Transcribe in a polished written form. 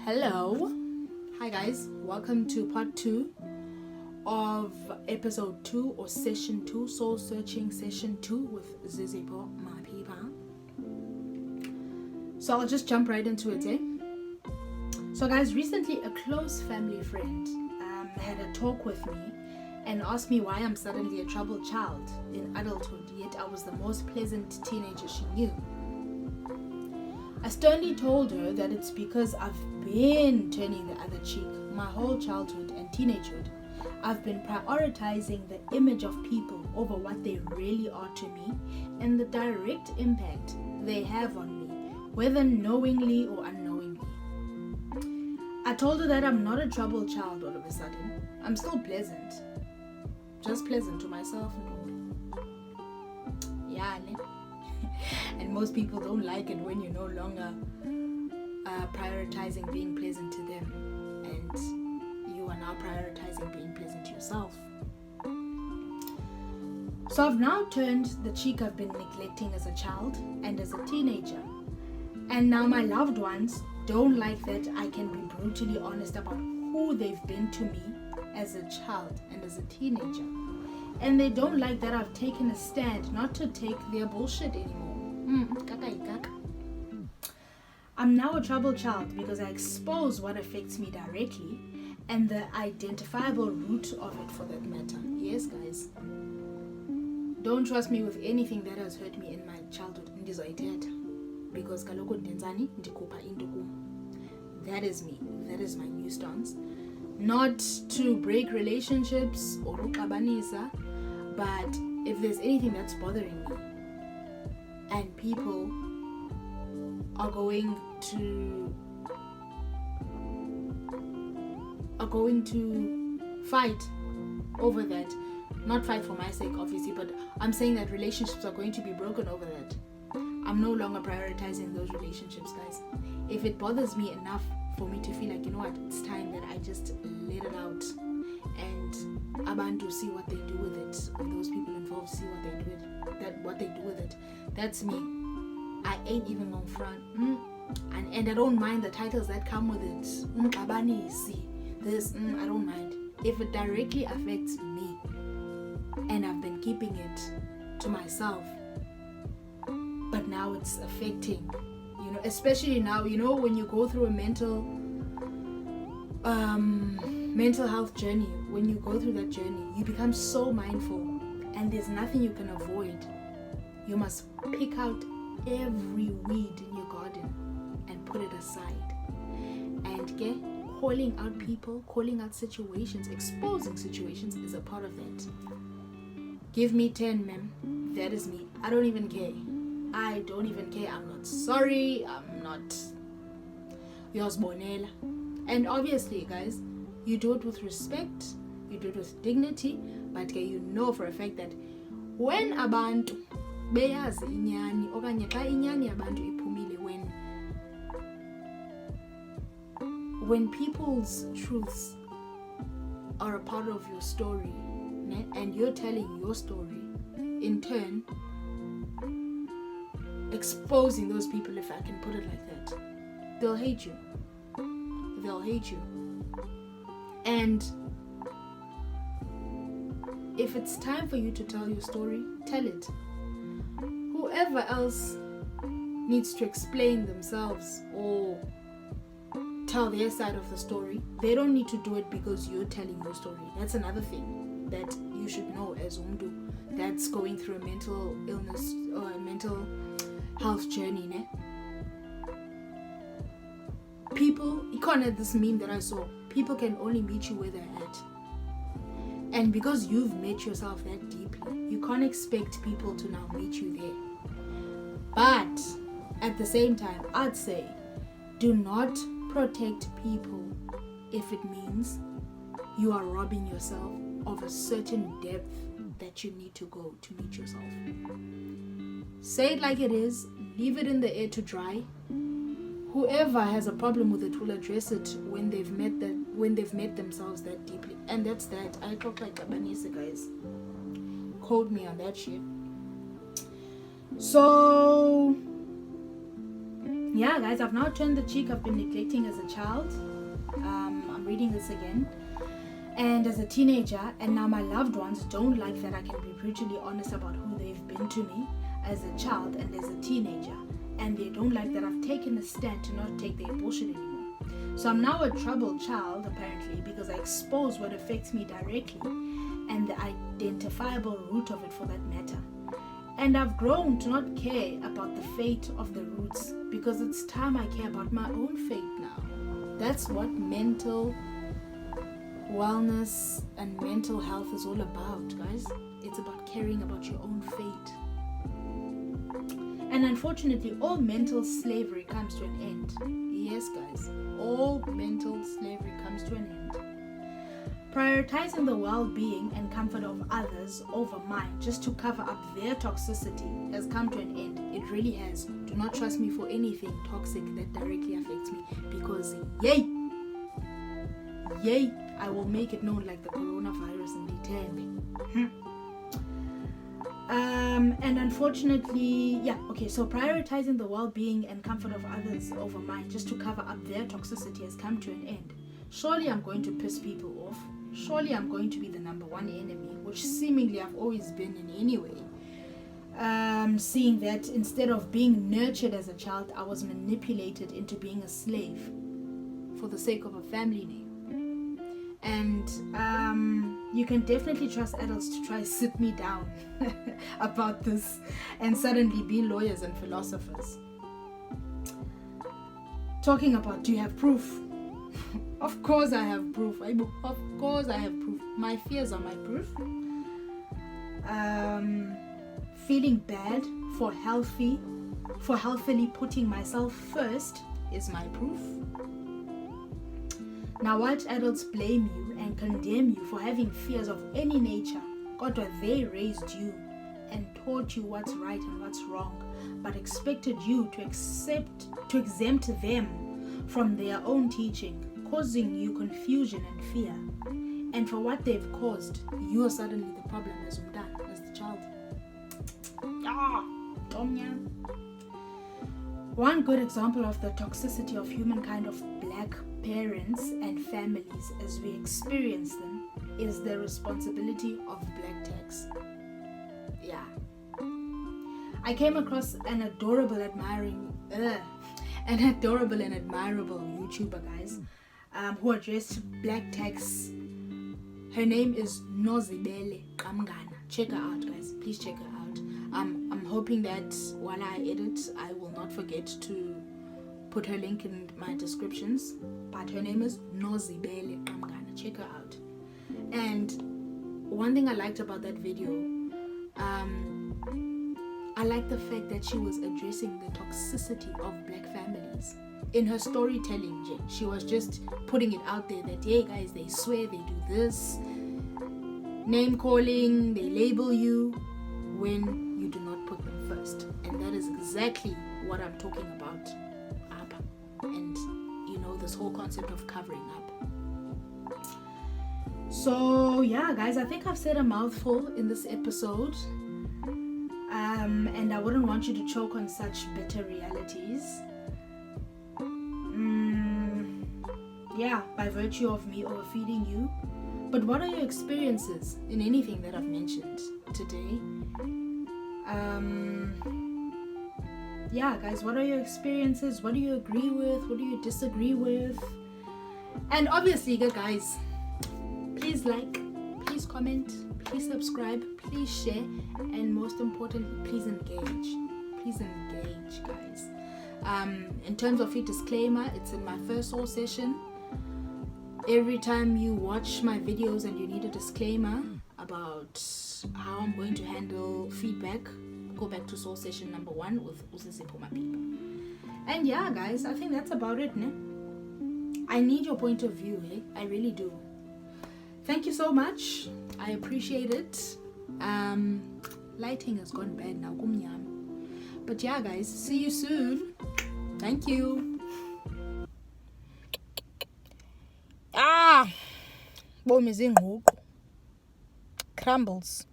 Hello, hi guys, welcome to part 2 of episode 2 or session 2, soul searching session 2 with ZIZIPO MAPIPA. So I'll just jump right into it. So guys, recently a close family friend had a talk with me and asked me why I'm suddenly a troubled child in adulthood, yet I was the most pleasant teenager she knew. I sternly told her that it's because I've been turning the other cheek my whole childhood and teenagehood. I've been prioritizing the image of people over what they really are to me and the direct impact they have on me, whether knowingly or unknowingly. I told her that I'm not a troubled child all of a sudden. I'm still pleasant. Just pleasant to myself. Yeah, and most people don't like it when you're no longer prioritizing being pleasant to them, and you are now prioritizing being pleasant to yourself. So I've now turned the cheek I've been neglecting as a child and as a teenager, and now my loved ones don't like that I can be brutally honest about who they've been to me as a child and as a teenager, and they don't like that I've taken a stand not to take their bullshit anymore. I'm now a troubled child because I expose what affects me directly and the identifiable root of it, for that matter. Yes, guys. Don't trust me with anything that has hurt me in my childhood. Because that is me. That is my new stance. Not to break relationships or ukabanisa, but if there's anything that's bothering me and people are going to fight over that, not fight for my sake obviously, but I'm saying that relationships are going to be broken over that, I'm no longer prioritizing those relationships, guys. If it bothers me enough for me to feel like, you know what, it's time that I just let it out and abantu see what they do with it, and those people involved see what they do with it, that's me. I ain't even gonna front. And I don't mind the titles that come with it. This, I don't mind. If it directly affects me and I've been keeping it to myself, but now it's affecting, especially now, when you go through a mental health journey, when you go through that journey, you become so mindful and there's nothing you can avoid. You must pick out every weed in your garden and put it aside, and calling out people, calling out situations, exposing situations is a part of that. Give me 10 men, that is me. I don't even care. I'm not sorry, I'm not yours bonela. And obviously, guys, you do it with respect, you do it with dignity, but you know for a fact that when abantu beyazi inyani okanye xa inyani yabantu iphumile, when people's truths are a part of your story, and you're telling your story, in turn exposing those people, if I can put it like that, they'll hate you. And if it's time for you to tell your story, tell it. Whoever else needs to explain themselves or tell their side of the story, they don't need to do it because you're telling your story. That's another thing that you should know as Umdu that's going through a mental illness or a mental health journey. People, you can't have this meme that I saw. People can only meet you where they're at. And because you've met yourself that deeply, you can't expect people to now meet you there. But at the same time, I'd say, do not protect people if it means you are robbing yourself of a certain depth that you need to go to meet yourself. Say it like it is, leave it in the air to dry. Whoever has a problem with it will address it when they've met themselves that deeply. And that's that. I talk like Abanisa, guys. Quote me on that shit. So yeah, guys, I've now turned the cheek I've been neglecting as a child. I'm reading this again. And as a teenager, and now my loved ones don't like that I can be brutally honest about who they've been to me as a child and as a teenager. And they don't like that I've taken a stand to not take their bullshit anymore. So I'm now a troubled child, apparently, because I expose what affects me directly and the identifiable root of it for that matter. And I've grown to not care about the fate of the roots, because it's time I care about my own fate now. That's what mental wellness and mental health is all about, guys. It's about caring about your own fate. And unfortunately, all mental slavery comes to an end. Yes, guys, all mental slavery comes to an end. Prioritizing the well-being and comfort of others over mine just to cover up their toxicity has come to an end. It really has. Do not trust me for anything toxic that directly affects me, because yay, I will make it known like the coronavirus in December. And unfortunately, so prioritizing the well-being and comfort of others over mine just to cover up their toxicity has come to an end. Surely I'm going to piss people off. Surely I'm going to be the number one enemy, which seemingly I've always been in anyway. Seeing that instead of being nurtured as a child, I was manipulated into being a slave for the sake of a family name. And you can definitely trust adults to try sit me down about this and suddenly be lawyers and philosophers. Talking about, do you have proof? Of course I have proof. Of course I have proof. My fears are my proof. Feeling bad for healthily putting myself first is my proof. Now watch adults blame you and condemn you for having fears of any nature. God, they raised you and taught you what's right and what's wrong, but expected you to exempt them from their own teaching, causing you confusion and fear. And for what they've caused, you are suddenly the problem as the child. One good example of the toxicity of humankind of black parents and families as we experience them is the responsibility of black tax. I came across an adorable and admirable YouTuber, guys, who addressed black tax. Her name is Nozibele Kamgana. Check her out, guys. Please check her out. I'm hoping that while I edit, I will not forget to put her link in my descriptions. But her name is Nozibele Kamgana. Check her out. And one thing I liked about that video, I like the fact that she was addressing the toxicity of black families. In her storytelling, she was just putting it out there that, hey guys, they swear, they do this, name calling, they label you when you do not put them first. And that is exactly what I'm talking about. And this whole concept of covering up. So yeah, guys, I think I've said a mouthful in this episode. And I wouldn't want you to choke on such bitter realities. By virtue of me overfeeding you. But what are your experiences in anything that I've mentioned today? Guys, what are your experiences? What do you agree with? What do you disagree with? And obviously, guys, please like, please comment, please subscribe, please share, and most importantly, please engage. Please engage, guys. In terms of a disclaimer, it's in my first soul session. Every time you watch my videos and you need a disclaimer about how I'm going to handle feedback, go back to soul session number 1 with ZIZIPO MAPIPA. And guys, I think that's about it, ne? I need your point of view, I really do. Thank you so much. I appreciate it. Lighting has gone bad now. But guys, see you soon. Thank you. Boom is in crumbles.